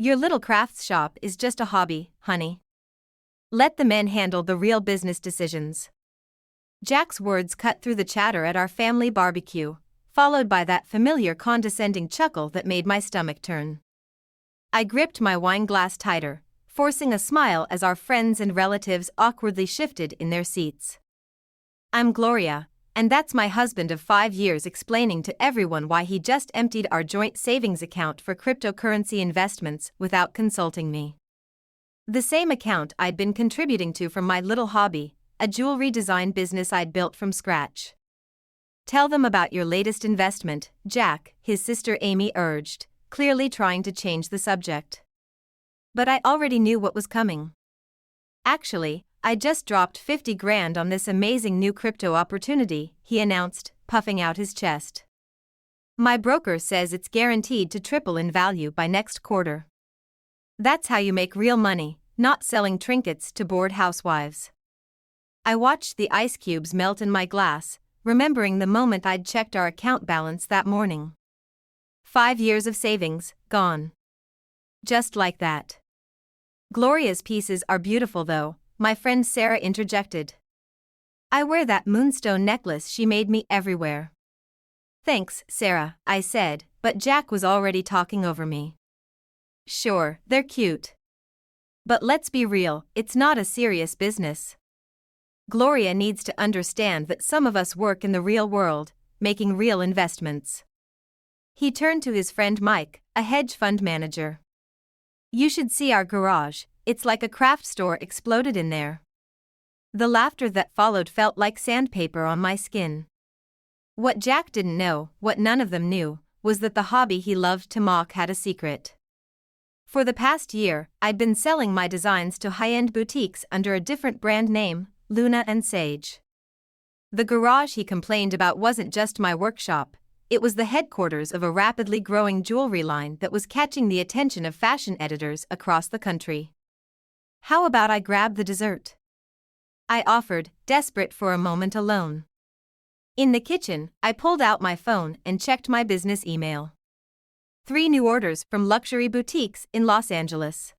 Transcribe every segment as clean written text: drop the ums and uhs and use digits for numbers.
Your little crafts shop is just a hobby, honey. Let the men handle the real business decisions. Jack's words cut through the chatter at our family barbecue, followed by that familiar condescending chuckle that made my stomach turn. I gripped my wine glass tighter, forcing a smile as our friends and relatives awkwardly shifted in their seats. I'm Gloria, and that's my husband of 5 years explaining to everyone why he just emptied our joint savings account for cryptocurrency investments without consulting me. The same account I'd been contributing to from my little hobby, a jewelry design business I'd built from scratch. Tell them about your latest investment, Jack, his sister Amy urged, clearly trying to change the subject. But I already knew what was coming. Actually, I just dropped 50 grand on this amazing new crypto opportunity, he announced, puffing out his chest. My broker says it's guaranteed to triple in value by next quarter. That's how you make real money, not selling trinkets to bored housewives. I watched the ice cubes melt in my glass, remembering the moment I'd checked our account balance that morning. 5 years of savings, gone. Just like that. Gloria's pieces are beautiful though, my friend Sarah interjected. I wear that moonstone necklace she made me everywhere. Thanks, Sarah, I said, but Jack was already talking over me. Sure, they're cute. But let's be real, it's not a serious business. Gloria needs to understand that some of us work in the real world, making real investments. He turned to his friend Mike, a hedge fund manager. You should see our garage, it's like a craft store exploded in there. The laughter that followed felt like sandpaper on my skin. What Jack didn't know, what none of them knew, was that the hobby he loved to mock had a secret. For the past year, I'd been selling my designs to high-end boutiques under a different brand name, Luna and Sage. The garage he complained about wasn't just my workshop, it was the headquarters of a rapidly growing jewelry line that was catching the attention of fashion editors across the country. How about I grab the dessert? I offered, desperate for a moment alone. In the kitchen, I pulled out my phone and checked my business email. 3 new orders from luxury boutiques in Los Angeles.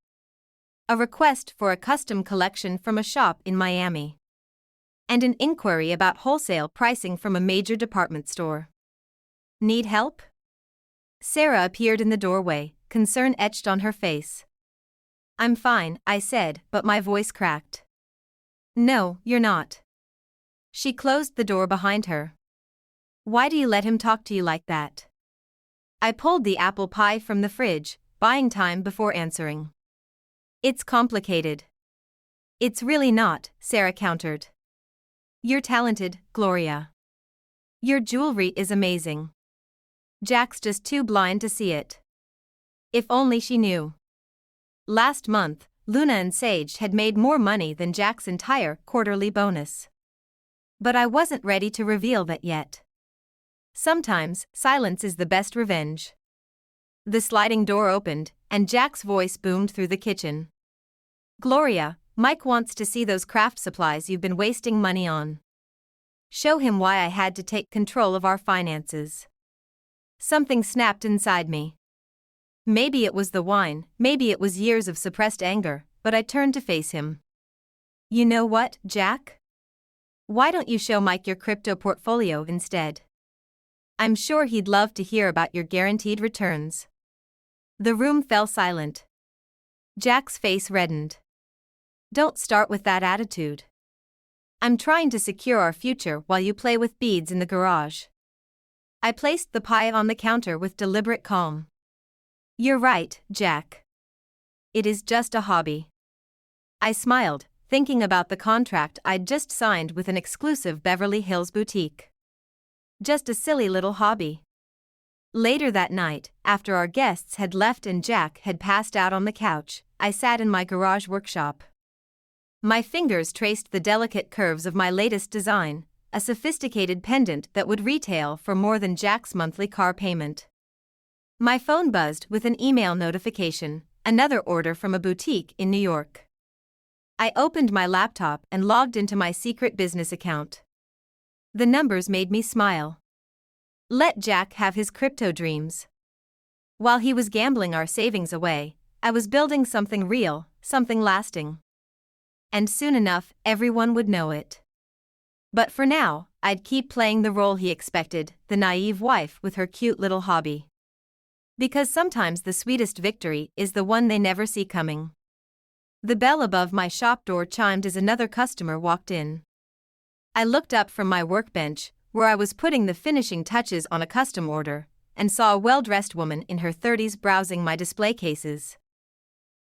A request for a custom collection from a shop in Miami. And an inquiry about wholesale pricing from a major department store. Need help? Sarah appeared in the doorway, concern etched on her face. I'm fine, I said, but my voice cracked. No, you're not. She closed the door behind her. Why do you let him talk to you like that? I pulled the apple pie from the fridge, buying time before answering. It's complicated. It's really not, Sarah countered. You're talented, Gloria. Your jewelry is amazing. Jack's just too blind to see it. If only she knew. Last month, Luna and Sage had made more money than Jack's entire quarterly bonus. But I wasn't ready to reveal that yet. Sometimes, silence is the best revenge. The sliding door opened, and Jack's voice boomed through the kitchen. Gloria, Mike wants to see those craft supplies you've been wasting money on. Show him why I had to take control of our finances. Something snapped inside me. Maybe it was the wine, maybe it was years of suppressed anger, but I turned to face him. You know what, Jack? Why don't you show Mike your crypto portfolio instead? I'm sure he'd love to hear about your guaranteed returns. The room fell silent. Jack's face reddened. Don't start with that attitude. I'm trying to secure our future while you play with beads in the garage. I placed the pie on the counter with deliberate calm. You're right, Jack. It is just a hobby. I smiled, thinking about the contract I'd just signed with an exclusive Beverly Hills boutique. Just a silly little hobby. Later that night, after our guests had left and Jack had passed out on the couch, I sat in my garage workshop. My fingers traced the delicate curves of my latest design, a sophisticated pendant that would retail for more than Jack's monthly car payment. My phone buzzed with an email notification, another order from a boutique in New York. I opened my laptop and logged into my secret business account. The numbers made me smile. Let Jack have his crypto dreams. While he was gambling our savings away, I was building something real, something lasting. And soon enough, everyone would know it. But for now, I'd keep playing the role he expected, the naive wife with her cute little hobby. Because sometimes the sweetest victory is the one they never see coming. The bell above my shop door chimed as another customer walked in. I looked up from my workbench, where I was putting the finishing touches on a custom order, and saw a well-dressed woman in her 30s browsing my display cases.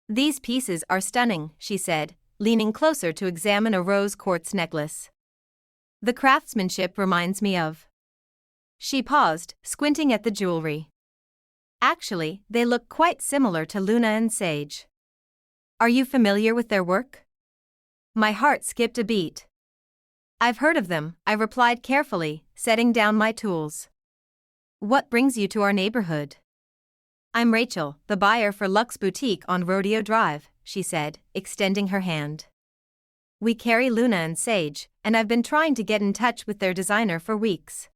"These pieces are stunning," she said, leaning closer to examine a rose quartz necklace. "The craftsmanship reminds me of..." She paused, squinting at the jewelry. "Actually, they look quite similar to Luna and Sage. Are you familiar with their work?" My heart skipped a beat. "I've heard of them," I replied carefully, setting down my tools. "What brings you to our neighborhood?" "I'm Rachel, the buyer for Luxe Boutique on Rodeo Drive," she said, extending her hand. "We carry Luna and Sage, and I've been trying to get in touch with their designer for weeks.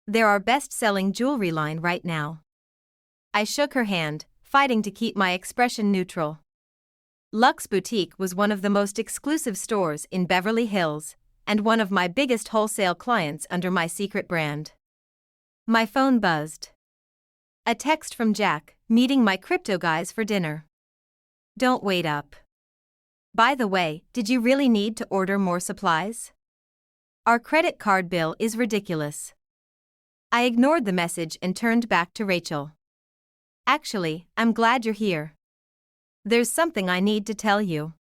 They're our best-selling jewelry line right now." I shook her hand, fighting to keep my expression neutral. Luxe Boutique was one of the most exclusive stores in Beverly Hills, and one of my biggest wholesale clients under my secret brand. My phone buzzed. A text from Jack, meeting my crypto guys for dinner. "Don't wait up. By the way, did you really need to order more supplies? Our credit card bill is ridiculous." I ignored the message and turned back to Rachel. "Actually, I'm glad you're here. There's something I need to tell you."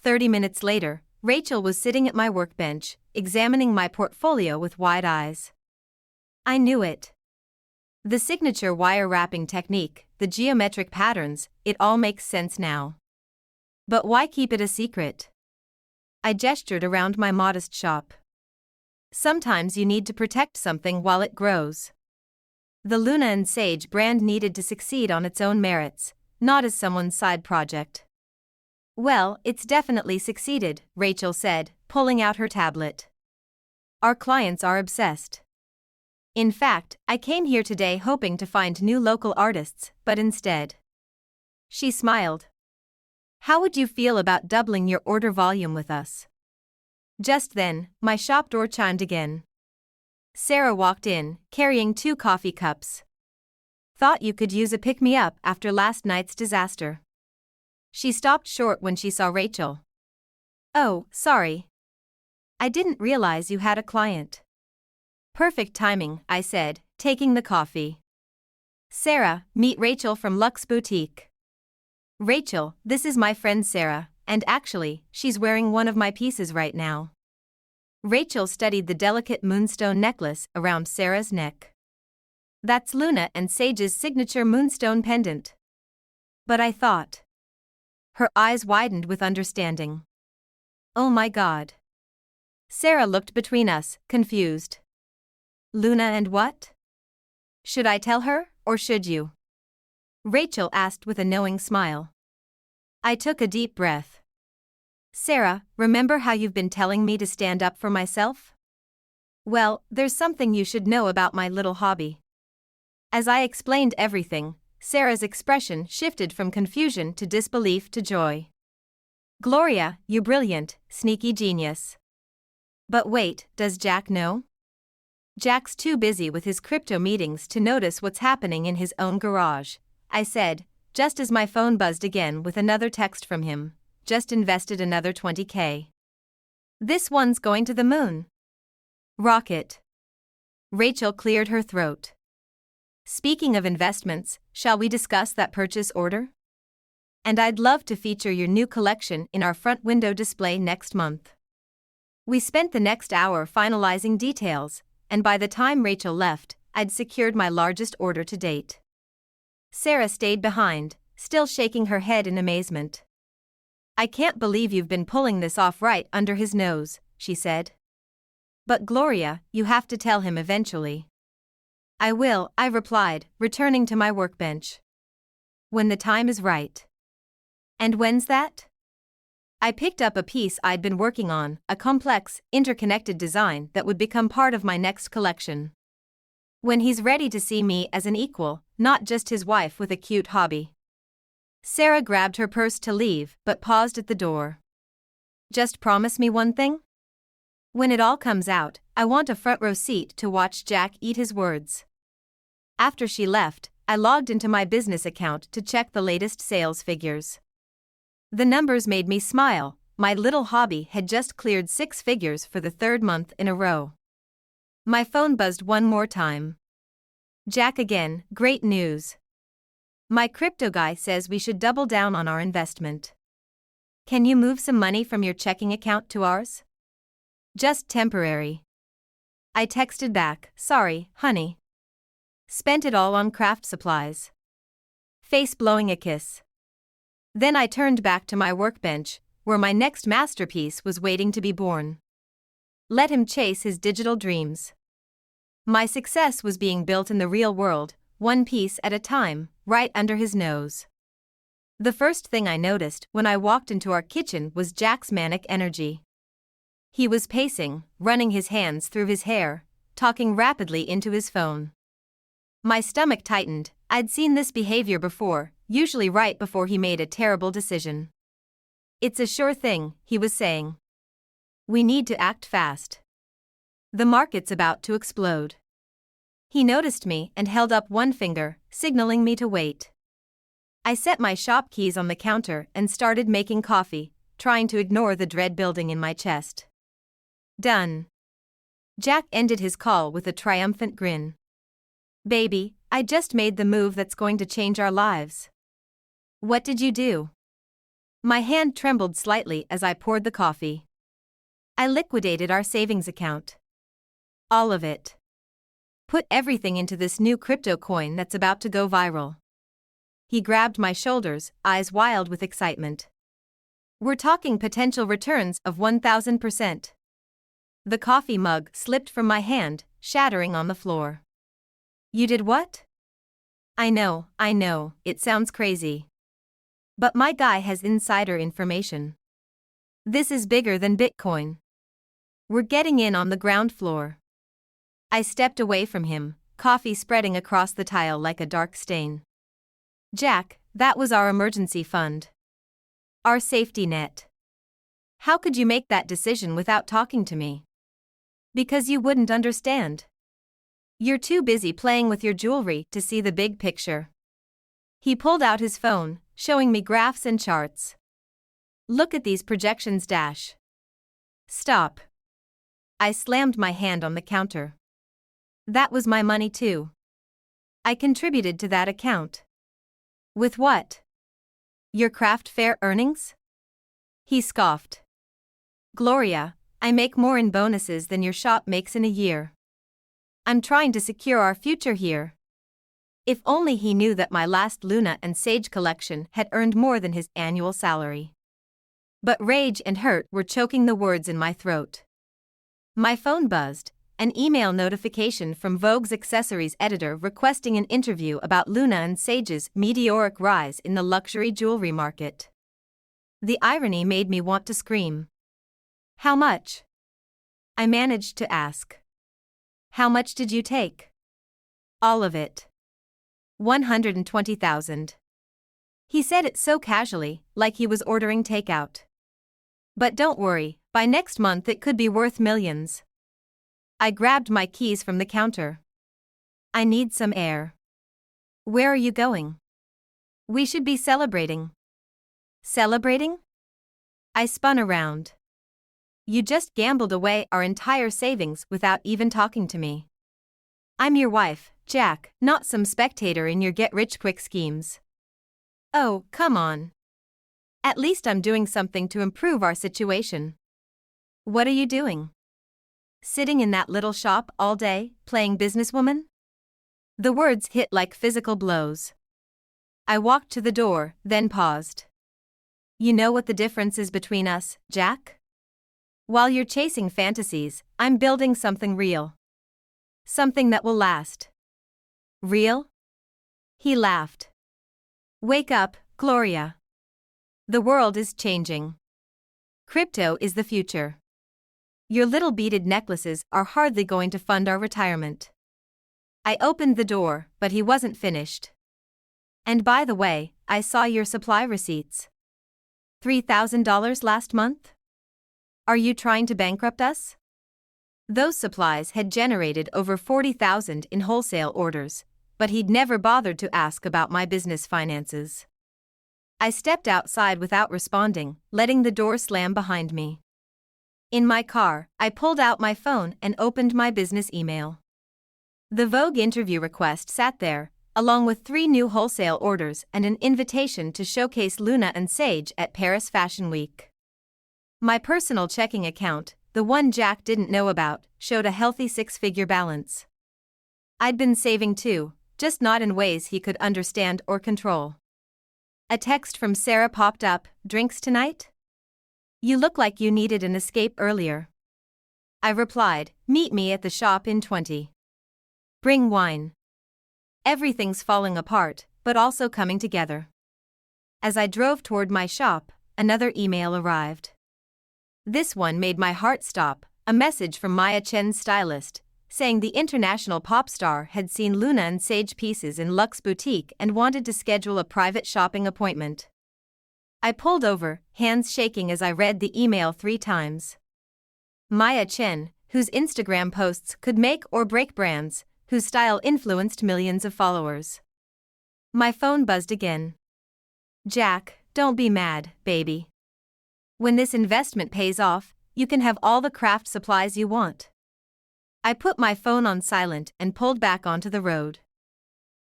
30 minutes later, Rachel was sitting at my workbench, examining my portfolio with wide eyes. I knew it. The signature wire wrapping technique, the geometric patterns, it all makes sense now. But why keep it a secret? I gestured around my modest shop. Sometimes you need to protect something while it grows. The Luna and Sage brand needed to succeed on its own merits, not as someone's side project. "Well, it's definitely succeeded," Rachel said, pulling out her tablet. "Our clients are obsessed. In fact, I came here today hoping to find new local artists, but instead..." She smiled. "How would you feel about doubling your order volume with us?" Just then, my shop door chimed again. Sarah walked in, carrying 2 coffee cups. "Thought you could use a pick-me-up after last night's disaster." She stopped short when she saw Rachel. "Oh, sorry. I didn't realize you had a client." "Perfect timing," I said, taking the coffee. "Sarah, meet Rachel from Luxe Boutique." "Rachel, this is my friend Sarah, and actually, she's wearing one of my pieces right now." Rachel studied the delicate moonstone necklace around Sarah's neck. "That's Luna and Sage's signature moonstone pendant." "But I thought..." Her eyes widened with understanding. "Oh my God." Sarah looked between us, confused. "Luna and what? Should I tell her, or should you?" Rachel asked with a knowing smile. I took a deep breath. "Sarah, remember how you've been telling me to stand up for myself? Well, there's something you should know about my little hobby." As I explained everything, Sarah's expression shifted from confusion to disbelief to joy. "Gloria, you brilliant, sneaky genius. But wait, does Jack know?" "Jack's too busy with his crypto meetings to notice what's happening in his own garage," I said, just as my phone buzzed again with another text from him. "Just invested another $20K. This one's going to the moon." "Rocket." Rachel cleared her throat. "Speaking of investments, shall we discuss that purchase order? And I'd love to feature your new collection in our front window display next month." We spent the next hour finalizing details, and by the time Rachel left, I'd secured my largest order to date. Sarah stayed behind, still shaking her head in amazement. "I can't believe you've been pulling this off right under his nose," she said. "But Gloria, you have to tell him eventually." "I will," I replied, returning to my workbench. "When the time is right." "And when's that?" I picked up a piece I'd been working on, a complex, interconnected design that would become part of my next collection. "When he's ready to see me as an equal, not just his wife with a cute hobby." Sarah grabbed her purse to leave but paused at the door. Just promise me one thing? When it all comes out, I want a front row seat to watch Jack eat his words. After she left, I logged into my business account to check the latest sales figures. The numbers made me smile. My little hobby had just cleared 6 figures for the 3rd month in a row. My phone buzzed one more time. Jack again, great news. My crypto guy says we should double down on our investment. Can you move some money from your checking account to ours? Just temporary. I texted back, sorry, honey. Spent it all on craft supplies. Face blowing a kiss. Then I turned back to my workbench, where my next masterpiece was waiting to be born. Let him chase his digital dreams. My success was being built in the real world, one piece at a time, right under his nose. The first thing I noticed when I walked into our kitchen was Jack's manic energy. He was pacing, running his hands through his hair, talking rapidly into his phone. My stomach tightened. I'd seen this behavior before, usually right before he made a terrible decision. It's a sure thing, he was saying. We need to act fast. The market's about to explode. He noticed me and held up one finger, signaling me to wait. I set my shop keys on the counter and started making coffee, trying to ignore the dread building in my chest. Done. Jack ended his call with a triumphant grin. Baby, I just made the move that's going to change our lives. What did you do? My hand trembled slightly as I poured the coffee. I liquidated our savings account. All of it. Put everything into this new crypto coin that's about to go viral. He grabbed my shoulders, eyes wild with excitement. We're talking potential returns of 1,000%. The coffee mug slipped from my hand, shattering on the floor. You did what? I know, it sounds crazy. But my guy has insider information. This is bigger than Bitcoin. We're getting in on the ground floor. I stepped away from him, coffee spreading across the tile like a dark stain. Jack, that was our emergency fund. Our safety net. How could you make that decision without talking to me? Because you wouldn't understand. You're too busy playing with your jewelry to see the big picture. He pulled out his phone, showing me graphs and charts. Look at these projections. Stop. I slammed my hand on the counter. That was my money too. I contributed to that account. With what? Your craft fair earnings? He scoffed. Gloria, I make more in bonuses than your shop makes in a year. I'm trying to secure our future here. If only he knew that my last Luna and Sage collection had earned more than his annual salary. But rage and hurt were choking the words in my throat. My phone buzzed, an email notification from Vogue's accessories editor requesting an interview about Luna and Sage's meteoric rise in the luxury jewelry market. The irony made me want to scream. How much? I managed to ask. How much did you take? All of it. 120,000. He said it so casually, like he was ordering takeout. But don't worry, by next month it could be worth millions. I grabbed my keys from the counter. I need some air. Where are you going? We should be celebrating. Celebrating? I spun around. You just gambled away our entire savings without even talking to me. I'm your wife, Jack, not some spectator in your get-rich-quick schemes. Oh, come on. At least I'm doing something to improve our situation. What are you doing? Sitting in that little shop all day, playing businesswoman? The words hit like physical blows. I walked to the door, then paused. You know what the difference is between us, Jack? While you're chasing fantasies, I'm building something real. Something that will last. Real? He laughed. Wake up, Gloria. The world is changing. Crypto is the future. Your little beaded necklaces are hardly going to fund our retirement. I opened the door, but he wasn't finished. And by the way, I saw your supply receipts. $3,000 last month? Are you trying to bankrupt us? Those supplies had generated over 40,000 in wholesale orders, but he'd never bothered to ask about my business finances. I stepped outside without responding, letting the door slam behind me. In my car, I pulled out my phone and opened my business email. The Vogue interview request sat there, along with 3 new wholesale orders and an invitation to showcase Luna and Sage at Paris Fashion Week. My personal checking account, the one Jack didn't know about, showed a healthy 6-figure balance. I'd been saving too, just not in ways he could understand or control. A text from Sarah popped up, "Drinks tonight? You look like you needed an escape earlier." I replied, "Meet me at the shop in 20. Bring wine." Everything's falling apart, but also coming together. As I drove toward my shop, another email arrived. This one made my heart stop, a message from Maya Chen's stylist, saying the international pop star had seen Luna and Sage pieces in Luxe Boutique and wanted to schedule a private shopping appointment. I pulled over, hands shaking as I read the email 3 times. Maya Chen, whose Instagram posts could make or break brands, whose style influenced millions of followers. My phone buzzed again. "Jack, don't be mad, baby. When this investment pays off, you can have all the craft supplies you want." I put my phone on silent and pulled back onto the road.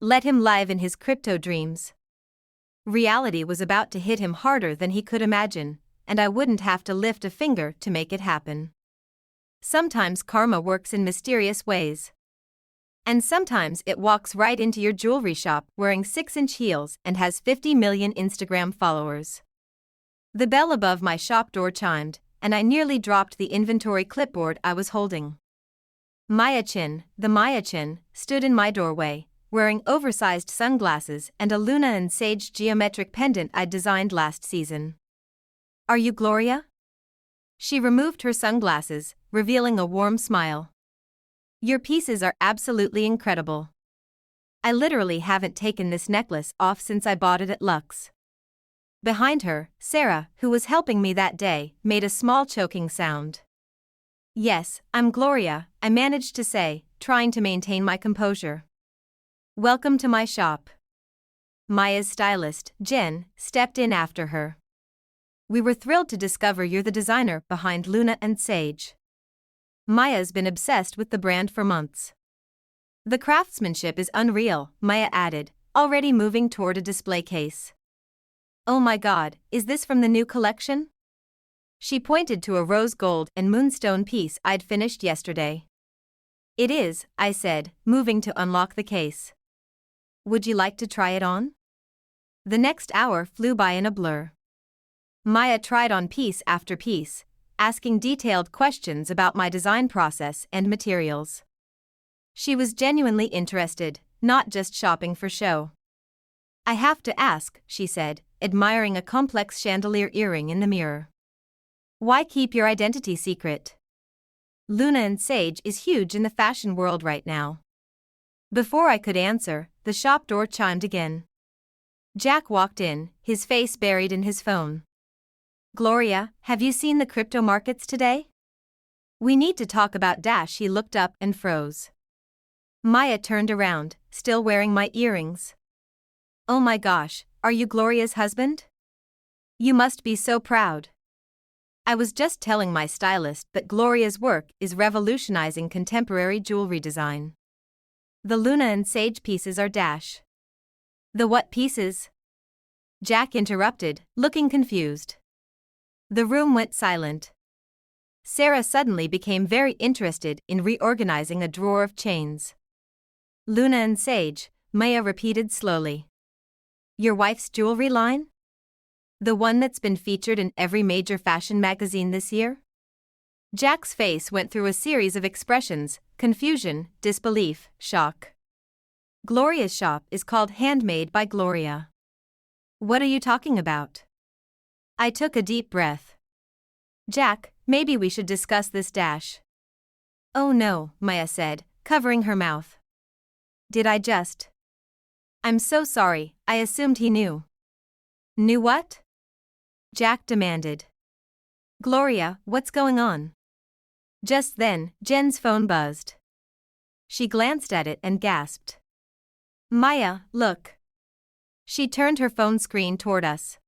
Let him live in his crypto dreams. Reality was about to hit him harder than he could imagine, and I wouldn't have to lift a finger to make it happen. Sometimes karma works in mysterious ways. And sometimes it walks right into your jewelry shop wearing 6-inch heels and has 50 million Instagram followers. The bell above my shop door chimed, and I nearly dropped the inventory clipboard I was holding. Maya Chen, the Maya Chen, stood in my doorway, wearing oversized sunglasses and a Luna and Sage geometric pendant I'd designed last season. "Are you Gloria?" She removed her sunglasses, revealing a warm smile. "Your pieces are absolutely incredible. I literally haven't taken this necklace off since I bought it at Luxe." Behind her, Sarah, who was helping me that day, made a small choking sound. "Yes, I'm Gloria," I managed to say, trying to maintain my composure. "Welcome to my shop." Maya's stylist, Jen, stepped in after her. "We were thrilled to discover you're the designer behind Luna and Sage." Maya's been obsessed with the brand for months. "The craftsmanship is unreal," Maya added, already moving toward a display case. "Oh my God, is this from the new collection?" She pointed to a rose gold and moonstone piece I'd finished yesterday. "It is," I said, moving to unlock the case. "Would you like to try it on?" The next hour flew by in a blur. Maya tried on piece after piece, asking detailed questions about my design process and materials. She was genuinely interested, not just shopping for show. "I have to ask," she said, admiring a complex chandelier earring in the mirror. "Why keep your identity secret? Luna and Sage is huge in the fashion world right now." Before I could answer, the shop door chimed again. Jack walked in, his face buried in his phone. "Gloria, have you seen the crypto markets today? We need to talk about dash." He looked up and froze. Maya turned around, still wearing my earrings. "Oh my gosh, are you Gloria's husband? You must be so proud." I was just telling my stylist that Gloria's work is revolutionizing contemporary jewelry design. The Luna and Sage pieces are dash. "The what pieces?" Jack interrupted, looking confused. The room went silent. Sarah suddenly became very interested in reorganizing a drawer of chains. "Luna and Sage," Maya repeated slowly. "Your wife's jewelry line? The one that's been featured in every major fashion magazine this year?" Jack's face went through a series of expressions: confusion, disbelief, shock. "Gloria's shop is called Handmade by Gloria." "What are you talking about?" I took a deep breath. "Jack, maybe we should discuss this dash." "Oh no," Maya said, covering her mouth. "Did I just?" I'm so sorry, I assumed he knew. Knew what? Jack demanded. Gloria, what's going on? Just then, Jen's phone buzzed. She glanced at it and gasped. Maya, look. She turned her phone screen toward us.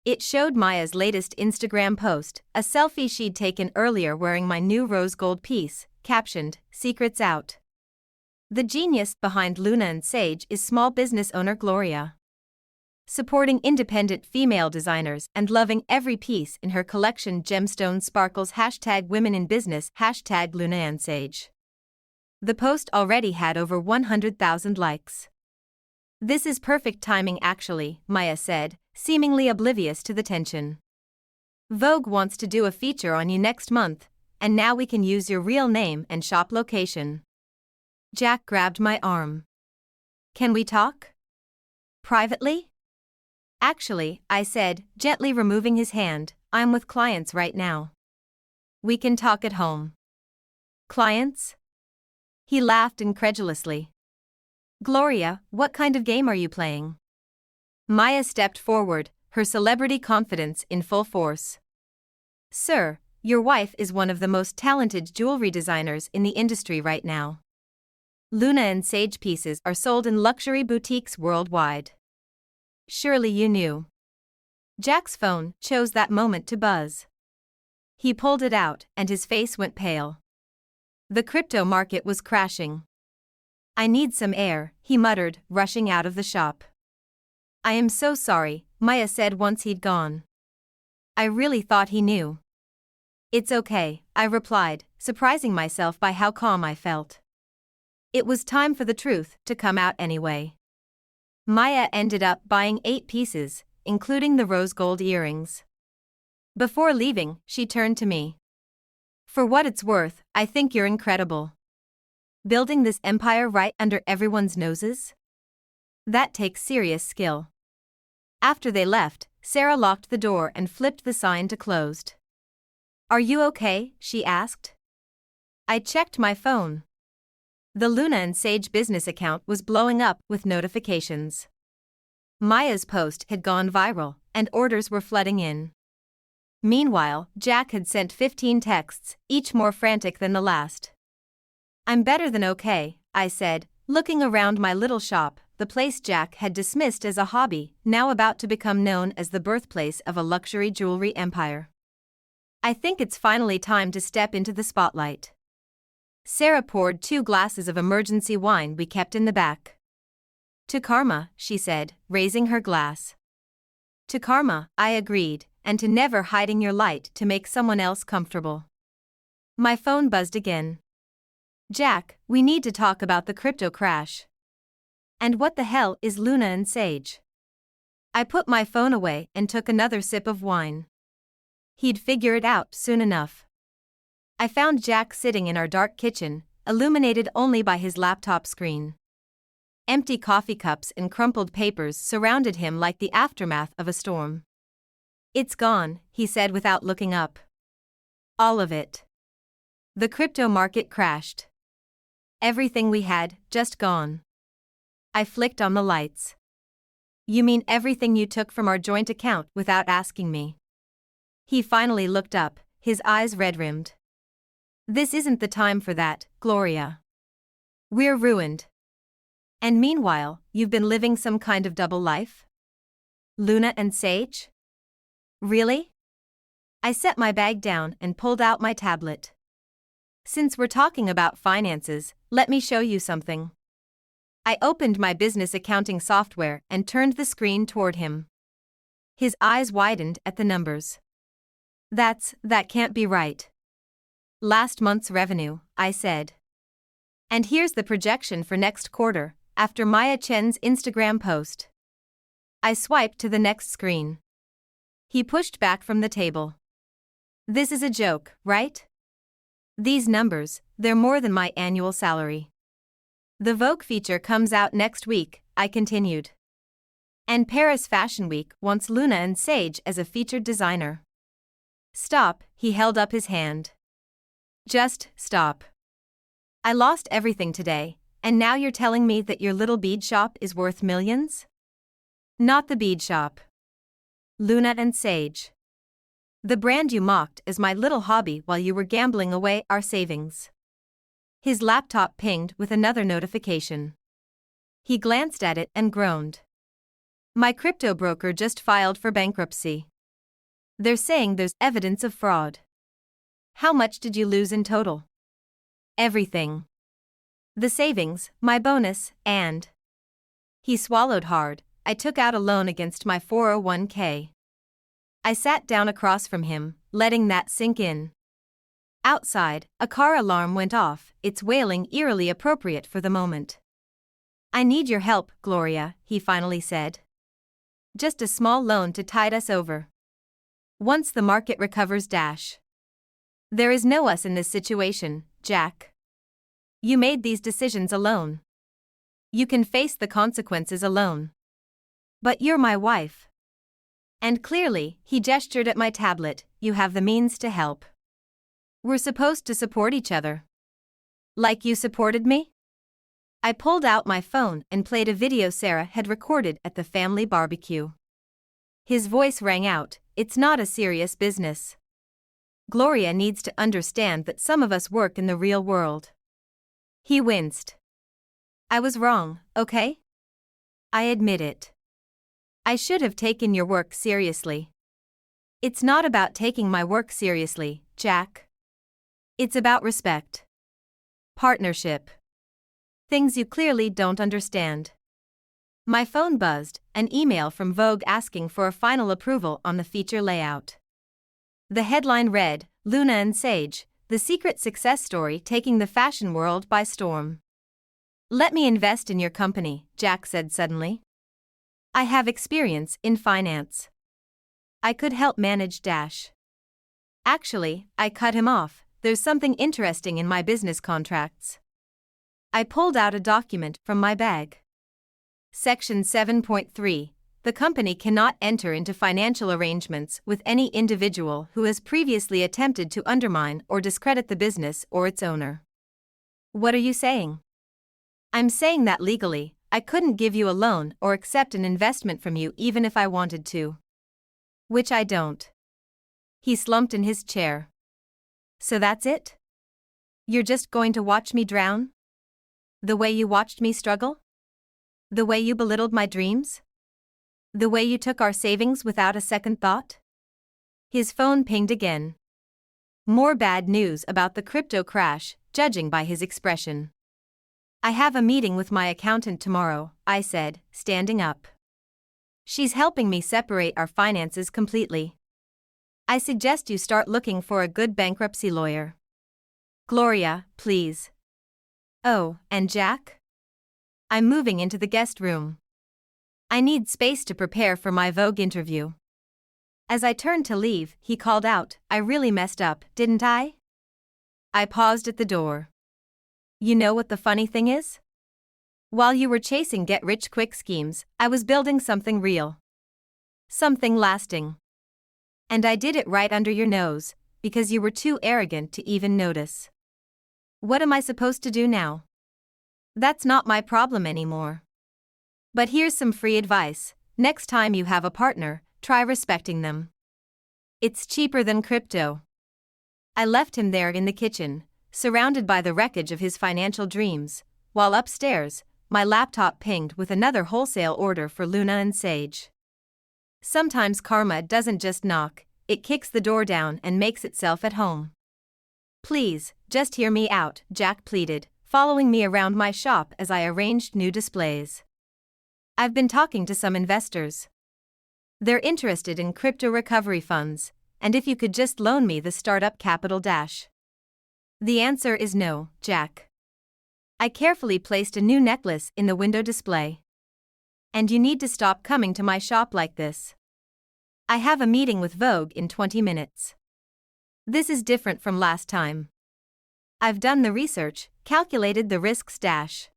It showed Maya's latest Instagram post, a selfie she'd taken earlier wearing my new rose gold piece, captioned, "Secrets Out." The genius behind Luna and Sage is small business owner Gloria. Supporting independent female designers and loving every piece in her collection gemstone sparkles #women in business #Luna and Sage. The post already had over 100,000 likes. This is perfect timing actually, Maya said, seemingly oblivious to the tension. Vogue wants to do a feature on you next month, and now we can use your real name and shop location. Jack grabbed my arm. Can we talk? Privately? Actually, I said, gently removing his hand, I'm with clients right now. We can talk at home. Clients? He laughed incredulously. Gloria, what kind of game are you playing? Maya stepped forward, her celebrity confidence in full force. Sir, your wife is one of the most talented jewelry designers in the industry right now. Luna and Sage pieces are sold in luxury boutiques worldwide. Surely you knew. Jack's phone chose that moment to buzz. He pulled it out and his face went pale. The crypto market was crashing. I need some air, he muttered, rushing out of the shop. I am so sorry, Maya said once he'd gone. I really thought he knew. It's okay, I replied, surprising myself by how calm I felt. It was time for the truth to come out anyway. Maya ended up buying 8 pieces, including the rose gold earrings. Before leaving, she turned to me. For what it's worth, I think you're incredible. Building this empire right under everyone's noses? That takes serious skill. After they left, Sarah locked the door and flipped the sign to closed. Are you okay? She asked. I checked my phone. The Luna and Sage business account was blowing up with notifications. Maya's post had gone viral, and orders were flooding in. Meanwhile, Jack had sent 15 texts, each more frantic than the last. I'm better than okay, I said, looking around my little shop, the place Jack had dismissed as a hobby, now about to become known as the birthplace of a luxury jewelry empire. I think it's finally time to step into the spotlight. Sarah poured 2 glasses of emergency wine we kept in the back. To karma, she said, raising her glass. To karma, I agreed, and to never hiding your light to make someone else comfortable. My phone buzzed again. Jack, we need to talk about the crypto crash. And what the hell is Luna and Sage? I put my phone away and took another sip of wine. He'd figure it out soon enough. I found Jack sitting in our dark kitchen, illuminated only by his laptop screen. Empty coffee cups and crumpled papers surrounded him like the aftermath of a storm. It's gone, he said without looking up. All of it. The crypto market crashed. Everything we had, just gone. I flicked on the lights. You mean everything you took from our joint account without asking me? He finally looked up, his eyes red-rimmed. This isn't the time for that, Gloria. We're ruined. And meanwhile, you've been living some kind of double life? Luna and Sage? Really? I set my bag down and pulled out my tablet. Since we're talking about finances, let me show you something. I opened my business accounting software and turned the screen toward him. His eyes widened at the numbers. That can't be right. Last month's revenue, I said. And here's the projection for next quarter, after Maya Chen's Instagram post. I swiped to the next screen. He pushed back from the table. This is a joke, right? These numbers, they're more than my annual salary. The Vogue feature comes out next week, I continued. And Paris Fashion Week wants Luna and Sage as a featured designer. Stop, he held up his hand. Just stop. I lost everything today, And now you're telling me that your little bead shop is worth millions? Not the bead shop. Luna and Sage. The brand you mocked as my little hobby while you were gambling away our savings. His laptop pinged with another notification. He glanced at it and groaned. My crypto broker just filed for bankruptcy. They're saying there's evidence of fraud. How much did you lose in total? Everything. The savings, my bonus, and... He swallowed hard. I took out a loan against my 401k. I sat down across from him, letting that sink in. Outside, a car alarm went off, its wailing eerily appropriate for the moment. I need your help, Gloria, he finally said. Just a small loan to tide us over. Once the market recovers dash. There is no us in this situation, Jack. You made these decisions alone. You can face the consequences alone. But you're my wife. And clearly, he gestured at my tablet, you have the means to help. We're supposed to support each other. Like you supported me? I pulled out my phone and played a video Sarah had recorded at the family barbecue. His voice rang out, it's not a serious business. Gloria needs to understand that some of us work in the real world. He winced. I was wrong, okay? I admit it. I should have taken your work seriously. It's not about taking my work seriously, Jack. It's about respect. Partnership. Things you clearly don't understand. My phone buzzed, an email from Vogue asking for a final approval on the feature layout. The headline read, Luna and Sage, the secret success story taking the fashion world by storm. Let me invest in your company, Jack said suddenly. I have experience in finance. I could help manage dash. Actually, I cut him off, there's something interesting in my business contracts. I pulled out a document from my bag. Section 7.3. The company cannot enter into financial arrangements with any individual who has previously attempted to undermine or discredit the business or its owner. What are you saying? I'm saying that legally, I couldn't give you a loan or accept an investment from you even if I wanted to. Which I don't. He slumped in his chair. So that's it? You're just going to watch me drown? The way you watched me struggle? The way you belittled my dreams? The way you took our savings without a second thought? His phone pinged again. More bad news about the crypto crash, judging by his expression. I have a meeting with my accountant tomorrow, I said, standing up. She's helping me separate our finances completely. I suggest you start looking for a good bankruptcy lawyer. Gloria, please. Oh, and Jack? I'm moving into the guest room. I need space to prepare for my Vogue interview. As I turned to leave, he called out, I really messed up, didn't I? I paused at the door. You know what the funny thing is? While you were chasing get-rich-quick schemes, I was building something real. Something lasting. And I did it right under your nose, because you were too arrogant to even notice. What am I supposed to do now? That's not my problem anymore. But here's some free advice. Next time you have a partner, try respecting them. It's cheaper than crypto. I left him there in the kitchen, surrounded by the wreckage of his financial dreams, while upstairs, my laptop pinged with another wholesale order for Luna and Sage. Sometimes karma doesn't just knock, it kicks the door down and makes itself at home. Please, just hear me out, Jack pleaded, following me around my shop as I arranged new displays. I've been talking to some investors. They're interested in crypto recovery funds, and if you could just loan me the startup capital dash. The answer is no, Jack. I carefully placed a new necklace in the window display. And you need to stop coming to my shop like this. I have a meeting with Vogue in 20 minutes. This is different from last time. I've done the research, calculated the risks dash.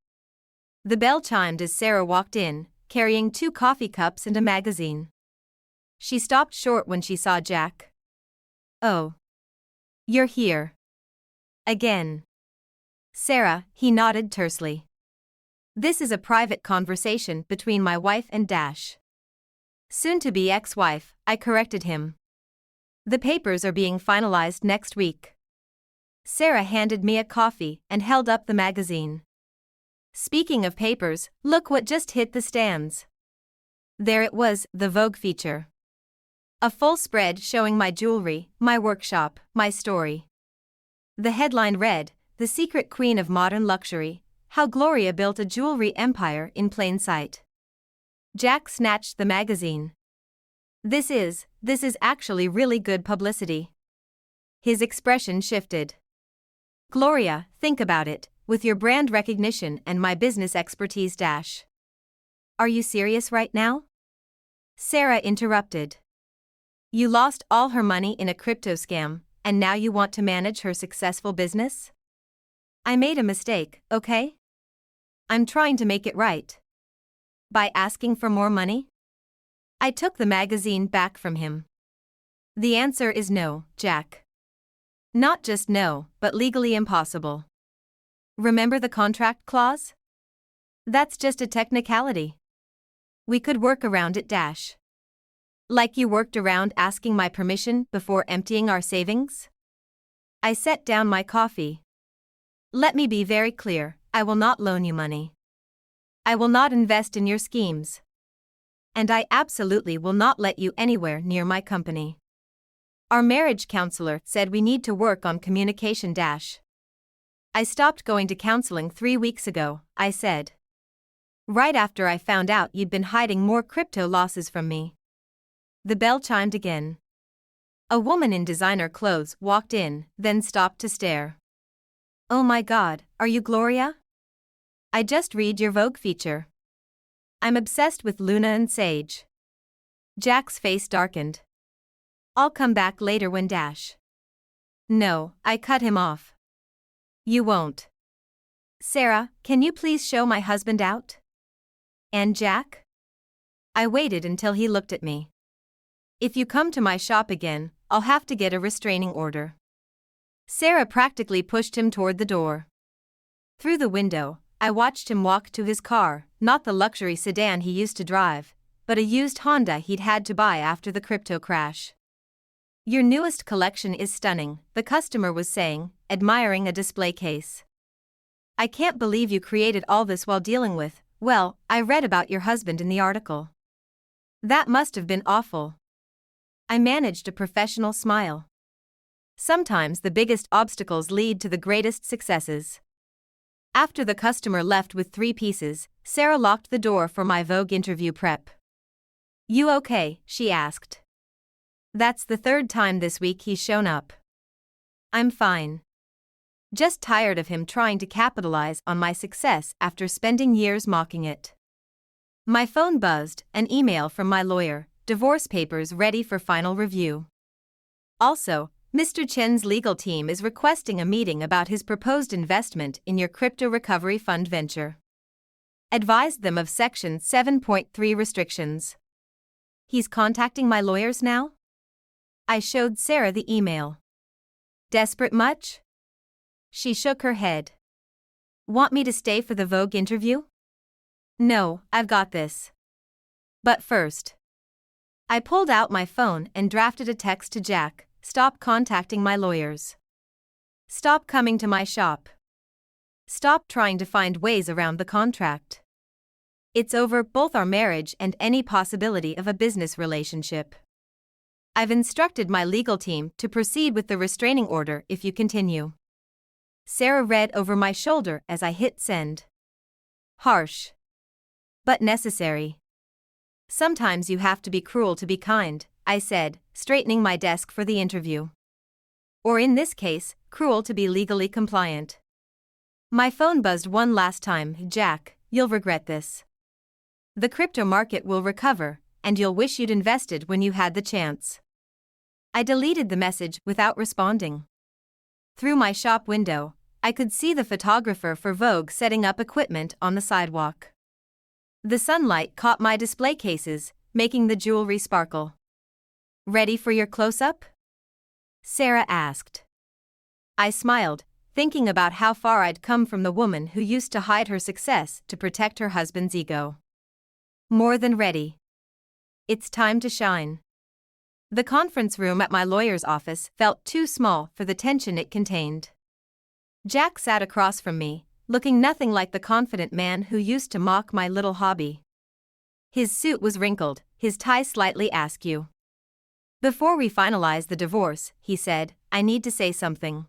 The bell chimed as Sarah walked in, carrying 2 coffee cups and a magazine. She stopped short when she saw Jack. Oh. You're here. Again. Sarah, he nodded tersely. This is a private conversation between my wife and Dash. Soon-to-be ex-wife, I corrected him. The papers are being finalized next week. Sarah handed me a coffee and held up the magazine. Speaking of papers, look what just hit the stands. There it was, the Vogue feature. A full spread showing my jewelry, my workshop, my story. The headline read, "The Secret Queen of Modern Luxury, How Gloria Built a Jewelry Empire in Plain Sight." Jack snatched the magazine. This is actually really good publicity." His expression shifted. "Gloria, think about it, with your brand recognition and my business expertise dash. Are you serious right now?" Sarah interrupted. "You lost all her money in a crypto scam, and now you want to manage her successful business? I made a mistake, okay? I'm trying to make it right. By asking for more money?" I took the magazine back from him. "The answer is no, Jack. Not just no, but legally impossible. Remember the contract clause? That's just a technicality. We could work around it dash. Like you worked around asking my permission before emptying our savings?" I set down my coffee. "Let me be very clear, I will not loan you money. I will not invest in your schemes. And I absolutely will not let you anywhere near my company. Our marriage counselor said we need to work on communication dash. I stopped going to counseling 3 weeks ago," I said. "Right after I found out you'd been hiding more crypto losses from me." The bell chimed again. A woman in designer clothes walked in, then stopped to stare. "Oh my God, are you Gloria? I just read your Vogue feature. I'm obsessed with Luna and Sage." Jack's face darkened. "I'll come back later when dash." "No," I cut him off. "You won't. Sarah, can you please show my husband out?" "And Jack?" I waited until he looked at me. "If you come to my shop again, I'll have to get a restraining order." Sarah practically pushed him toward the door. Through the window, I watched him walk to his car, not the luxury sedan he used to drive, but a used Honda he'd had to buy after the crypto crash. "Your newest collection is stunning," the customer was saying, admiring a display case. "I can't believe you created all this while dealing with, well, I read about your husband in the article. That must have been awful." I managed a professional smile. Sometimes the biggest obstacles lead to the greatest successes. After the customer left with 3 pieces, Sarah locked the door for my Vogue interview prep. "You okay?" she asked. "That's the 3rd time this week he's shown up." "I'm fine. Just tired of him trying to capitalize on my success after spending years mocking it." My phone buzzed, an email from my lawyer, divorce papers ready for final review. Also, Mr. Chen's legal team is requesting a meeting about his proposed investment in your crypto recovery fund venture. Advised them of Section 7.3 restrictions. He's contacting my lawyers now? I showed Sarah the email. "Desperate much?" She shook her head. "Want me to stay for the Vogue interview?" "No, I've got this. But first." I pulled out my phone and drafted a text to Jack, "Stop contacting my lawyers. Stop coming to my shop. Stop trying to find ways around the contract. It's over, both our marriage and any possibility of a business relationship. I've instructed my legal team to proceed with the restraining order if you continue." Sarah read over my shoulder as I hit send. Harsh. But necessary. "Sometimes you have to be cruel to be kind," I said, straightening my desk for the interview. "Or in this case, cruel to be legally compliant." My phone buzzed one last time. "Jack, you'll regret this. The crypto market will recover, and you'll wish you'd invested when you had the chance." I deleted the message without responding. Through my shop window, I could see the photographer for Vogue setting up equipment on the sidewalk. The sunlight caught my display cases, making the jewelry sparkle. "Ready for your close-up?" Sarah asked. I smiled, thinking about how far I'd come from the woman who used to hide her success to protect her husband's ego. More than ready. It's time to shine. The conference room at my lawyer's office felt too small for the tension it contained. Jack sat across from me, looking nothing like the confident man who used to mock my little hobby. His suit was wrinkled, his tie slightly askew. "Before we finalize the divorce," he said, "I need to say something."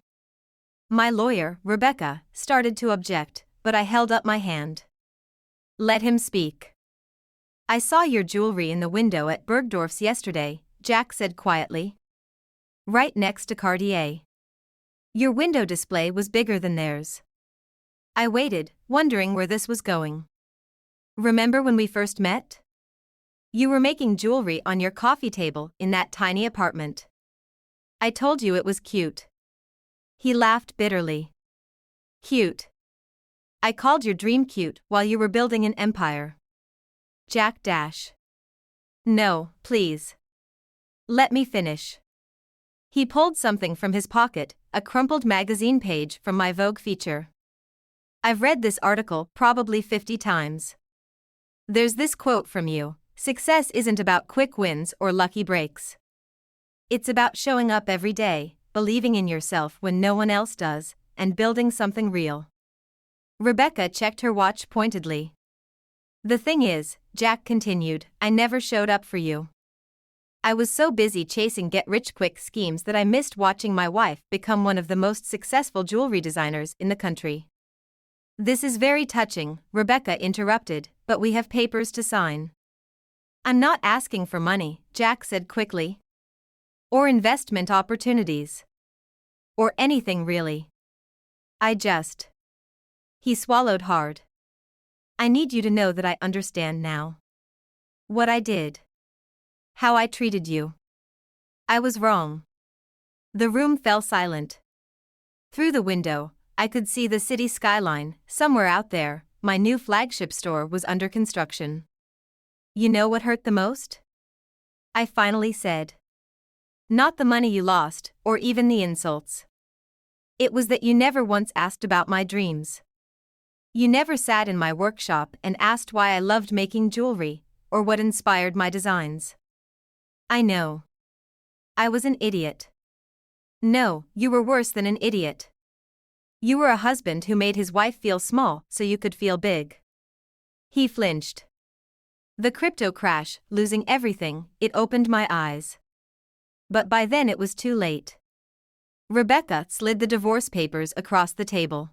My lawyer, Rebecca, started to object, but I held up my hand. Let him speak. "I saw your jewelry in the window at Bergdorf's yesterday," Jack said quietly. "Right next to Cartier. Your window display was bigger than theirs." I waited, wondering where this was going. "Remember when we first met? You were making jewelry on your coffee table in that tiny apartment. I told you it was cute." He laughed bitterly. "Cute? I called your dream cute while you were building an empire." Jack dash. "No, please. Let me finish." He pulled something from his pocket, a crumpled magazine page from my Vogue feature. "I've read this article probably 50 times. There's this quote from you: 'Success isn't about quick wins or lucky breaks. It's about showing up every day, believing in yourself when no one else does, and building something real.'" Rebecca checked her watch pointedly. "The thing is," Jack continued, "I never showed up for you. I was so busy chasing get-rich-quick schemes that I missed watching my wife become one of the most successful jewelry designers in the country." "This is very touching," Rebecca interrupted, "but we have papers to sign." "I'm not asking for money," Jack said quickly. "Or investment opportunities. Or anything really. I just..." He swallowed hard. "I need you to know that I understand now. What I did. How I treated you. I was wrong." The room fell silent. Through the window, I could see the city skyline. Somewhere out there, my new flagship store was under construction. "You know what hurt the most?" I finally said. "Not the money you lost, or even the insults. It was that you never once asked about my dreams. You never sat in my workshop and asked why I loved making jewelry, or what inspired my designs." I know. I was an idiot. No, you were worse than an idiot. You were a husband who made his wife feel small so you could feel big. He flinched. The crypto crash, losing everything, it opened my eyes. But by then it was too late. Rebecca slid the divorce papers across the table.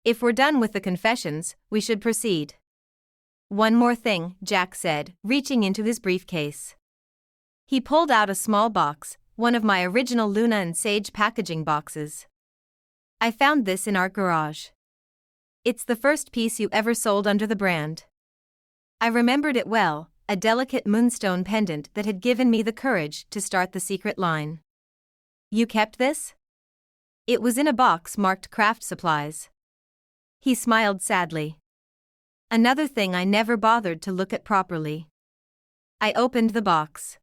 "If we're done with the confessions, we should proceed." "One more thing," Jack said, reaching into his briefcase. He pulled out a small box, one of my original Luna and Sage packaging boxes. "I found this in our garage. It's the first piece you ever sold under the brand." I remembered it well, a delicate moonstone pendant that had given me the courage to start the secret line. "You kept this?" "It was in a box marked craft supplies." He smiled sadly. Another thing I never bothered to look at properly. I opened the box.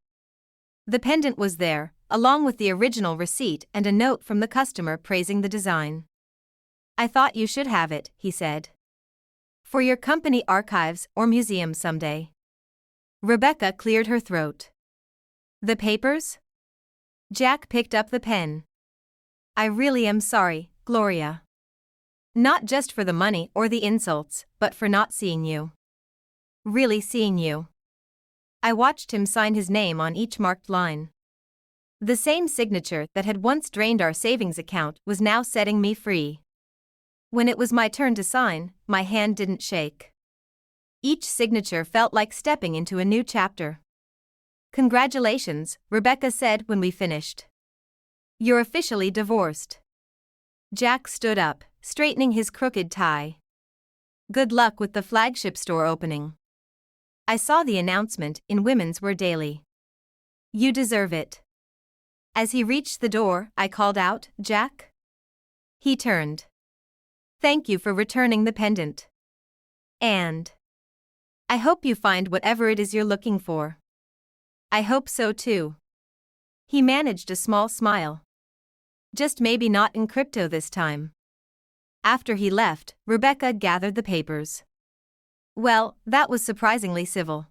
The pendant was there, along with the original receipt and a note from the customer praising the design. "I thought you should have it," he said. "For your company archives or museum someday." Rebecca cleared her throat. "The papers?" Jack picked up the pen. "I really am sorry, Gloria. Not just for the money or the insults, but for not seeing you. Really seeing you." I watched him sign his name on each marked line. The same signature that had once drained our savings account was now setting me free. When it was my turn to sign, my hand didn't shake. Each signature felt like stepping into a new chapter. "Congratulations," Rebecca said when we finished. "You're officially divorced." Jack stood up, straightening his crooked tie. "Good luck with the flagship store opening. I saw the announcement in Women's Wear Daily. You deserve it." As he reached the door, I called out, "Jack?" He turned. "Thank you for returning the pendant. And I hope you find whatever it is you're looking for." "I hope so too." He managed a small smile. "Just maybe not in crypto this time." After he left, Rebecca gathered the papers. Well, that was surprisingly civil.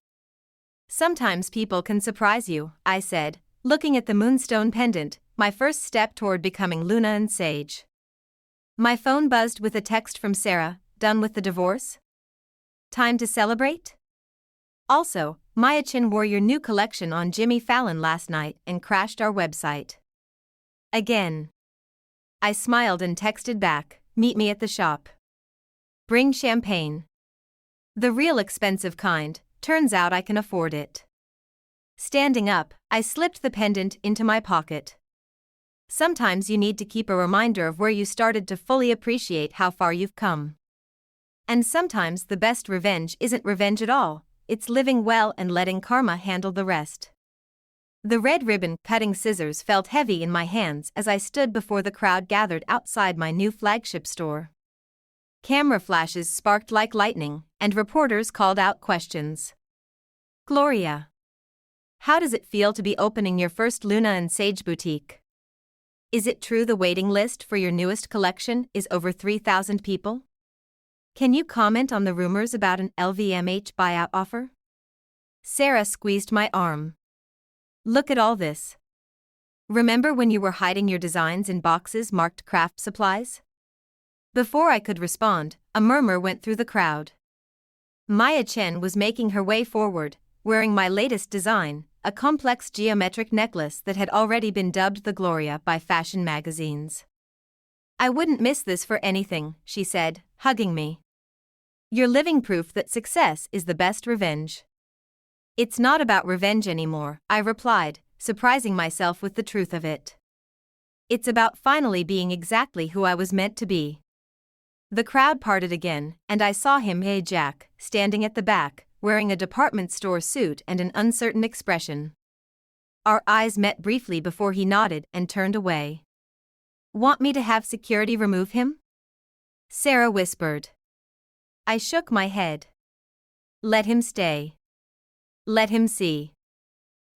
Sometimes people can surprise you, I said, looking at the moonstone pendant, my first step toward becoming Luna and Sage. My phone buzzed with a text from Sarah, done with the divorce? Time to celebrate? Also, Maya Chin wore your new collection on Jimmy Fallon last night and crashed our website. Again. I smiled and texted back, meet me at the shop. Bring champagne. The real expensive kind, turns out I can afford it. Standing up, I slipped the pendant into my pocket. Sometimes you need to keep a reminder of where you started to fully appreciate how far you've come. And sometimes the best revenge isn't revenge at all, it's living well and letting karma handle the rest. The red ribbon cutting scissors felt heavy in my hands as I stood before the crowd gathered outside my new flagship store. Camera flashes sparked like lightning, and reporters called out questions. Gloria. How does it feel to be opening your first Luna and Sage boutique? Is it true the waiting list for your newest collection is over 3,000 people? Can you comment on the rumors about an LVMH buyout offer? Sarah squeezed my arm. Look at all this. Remember when you were hiding your designs in boxes marked craft supplies? Before I could respond, a murmur went through the crowd. Maya Chen was making her way forward, wearing my latest design, a complex geometric necklace that had already been dubbed the Gloria by fashion magazines. I wouldn't miss this for anything, she said, hugging me. You're living proof that success is the best revenge. It's not about revenge anymore, I replied, surprising myself with the truth of it. It's about finally being exactly who I was meant to be. The crowd parted again, and I saw him, hey Jack, standing at the back, wearing a department store suit and an uncertain expression. Our eyes met briefly before he nodded and turned away. Want me to have security remove him? Sarah whispered. I shook my head. Let him stay. Let him see.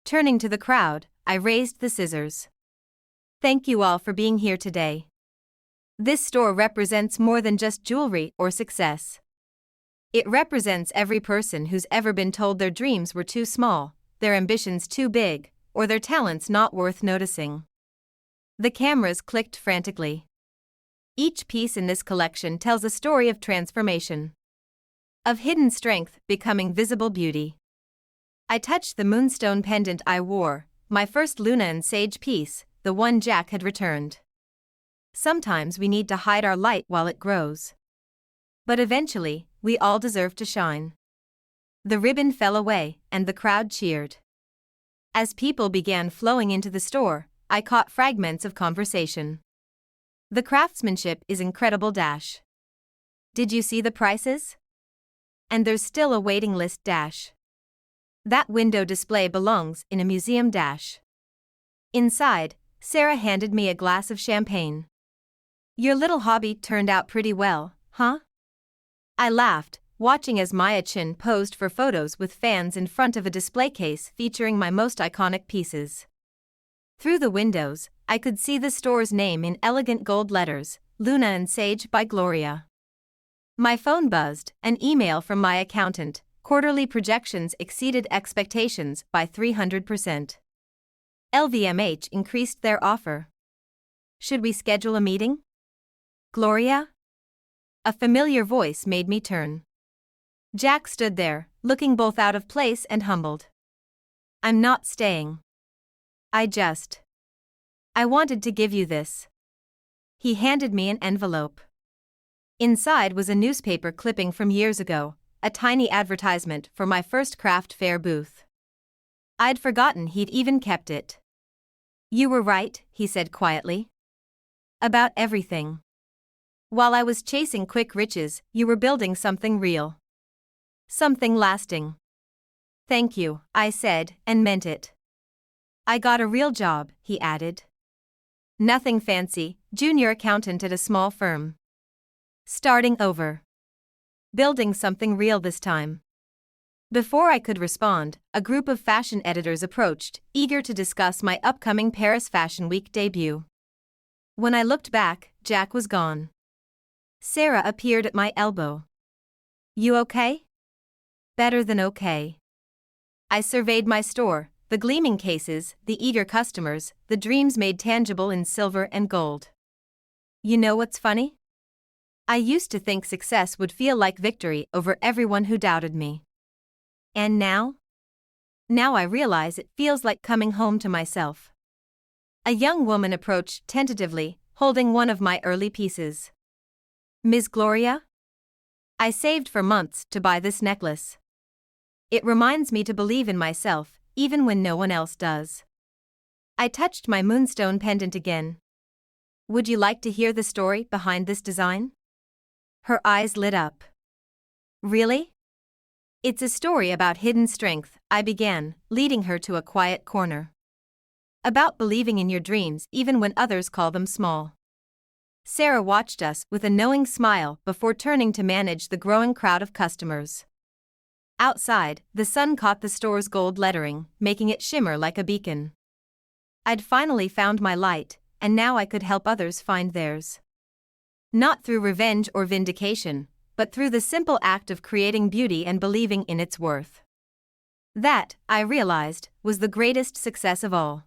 Turning to the crowd, I raised the scissors. Thank you all for being here today. This store represents more than just jewelry or success. It represents every person who's ever been told their dreams were too small, their ambitions too big, or their talents not worth noticing. The cameras clicked frantically. Each piece in this collection tells a story of transformation. Of hidden strength becoming visible beauty. I touched the moonstone pendant I wore, my first Luna and Sage piece, the one Jack had returned. Sometimes we need to hide our light while it grows. But eventually, we all deserve to shine. The ribbon fell away, and the crowd cheered. As people began flowing into the store, I caught fragments of conversation. The craftsmanship is incredible dash. Did you see the prices? And there's still a waiting list dash. That window display belongs in a museum dash. Inside, Sarah handed me a glass of champagne. Your little hobby turned out pretty well, huh? I laughed, watching as Maya Chin posed for photos with fans in front of a display case featuring my most iconic pieces. Through the windows, I could see the store's name in elegant gold letters, Luna and Sage by Gloria. My phone buzzed, an email from my accountant, quarterly projections exceeded expectations by 300%. LVMH increased their offer. Should we schedule a meeting? Gloria? A familiar voice made me turn. Jack stood there, looking both out of place and humbled. I'm not staying. I wanted to give you this. He handed me an envelope. Inside was a newspaper clipping from years ago, a tiny advertisement for my first craft fair booth. I'd forgotten he'd even kept it. You were right, he said quietly. About everything. While I was chasing quick riches, you were building something real. Something lasting. Thank you, I said, and meant it. I got a real job, he added. Nothing fancy, junior accountant at a small firm. Starting over. Building something real this time. Before I could respond, a group of fashion editors approached, eager to discuss my upcoming Paris Fashion Week debut. When I looked back, Jack was gone. Sarah appeared at my elbow. You okay? Better than okay. I surveyed my store, the gleaming cases, the eager customers, the dreams made tangible in silver and gold. You know what's funny? I used to think success would feel like victory over everyone who doubted me. And now? Now I realize it feels like coming home to myself. A young woman approached tentatively, holding one of my early pieces. Ms. Gloria? I saved for months to buy this necklace. It reminds me to believe in myself, even when no one else does. I touched my moonstone pendant again. Would you like to hear the story behind this design? Her eyes lit up. Really? It's a story about hidden strength, I began, leading her to a quiet corner. About believing in your dreams even when others call them small. Sarah watched us with a knowing smile before turning to manage the growing crowd of customers. Outside, the sun caught the store's gold lettering, making it shimmer like a beacon. I'd finally found my light, and now I could help others find theirs. Not through revenge or vindication, but through the simple act of creating beauty and believing in its worth. That, I realized, was the greatest success of all.